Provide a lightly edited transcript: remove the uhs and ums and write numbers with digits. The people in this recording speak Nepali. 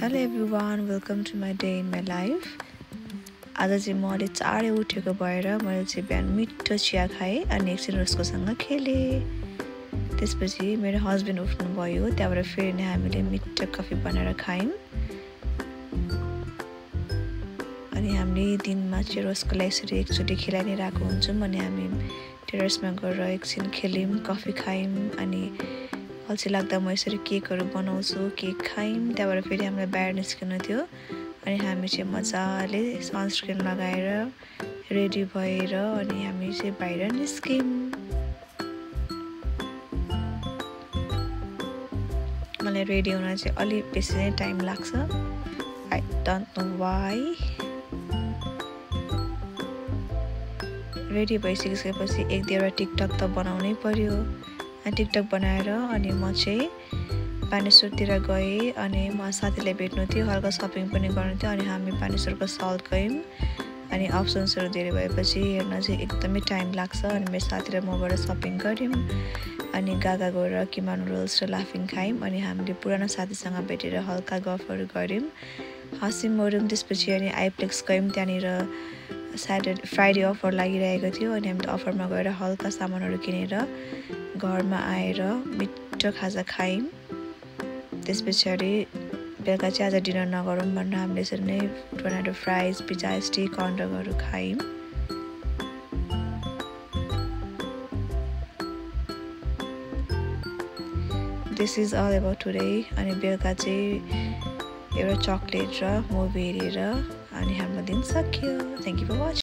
Hello everyone, welcome to my day in my life. आज चाहिँ म अलि चाँडै उठेको भएर मैले चाहिँ बिहान मिठो चिया खाएँ अनि एकछिन उसकोसँग खेलेँ। त्यसपछि मेरो हस्बेन्ड उठ्नु भयो, त्यहाँबाट फेरि नै हामीले मिठो कफी बनाएर खायौँ। अनि हामीले दिनमा चाहिँ रोजको लागि यसरी एकचोटि खेलाइ नै रहेको हुन्छौँ अनि हामी टेरेसमा गएर एकछिन खेल्यौँ, कफी खायौँ अनि अल्छी लाग्दा म यसरी केकहरू बनाउँछु, केक खायौँ। त्यहाँबाट फेरि हामीलाई बाहिर निस्किनु थियो अनि हामी चाहिँ मजाले सनस्क्रिन लगाएर रेडी भएर अनि हामी चाहिँ बाहिर निस्क्यौँ। मलाई रेडी हुन चाहिँ अलि बेसी नै टाइम लाग्छ। I don't know why. Ready भइसकेपछि एक दुईवटा टिकटक त बनाउनै पर्यो। टिकटक बनाएर अनि म चाहिँ पानीसुरतिर गएँ अनि म साथीलाई भेट्नु थियो, हल्का सपिङ पनि गर्नु थियो अनि हामी पानीसुरको सल्ट गयौँ। अनि अप्सन्सहरू धेरै भएपछि हेर्न चाहिँ एकदमै टाइम लाग्छ अनि मेरो साथी र मबाट सपिङ गऱ्यौँ अनि गागा गएर किमा नुडल्स र लाफिङ खायौँ अनि हामीले पुरानो साथीसँग भेटेर हल्का गफहरू गऱ्यौँ, हाँस्यौँ मऱ्यौँ। त्यसपछि अनि आइप्लेक्स गयौँ, त्यहाँनिर फ्राइडे अफर लागिरहेको थियो अनि हामीले अफरमा गएर हल्का सामानहरू किनेर घरमा आएर मिठो खाजा खायौँ। त्यस पछाडि बेलुका चाहिँ आज डिनर नगरौँ भनेर हामीले यसरी नै टोर्नाडो फ्राइज, पिज्जा स्टिक, कर्नडगहरू खायौँ। This is all about today. अनि बेलुका चाहिँ एउटा चक्लेट र मुभी हेरेर अनि हाम्रो दिन सक्यो। Thank you for watching.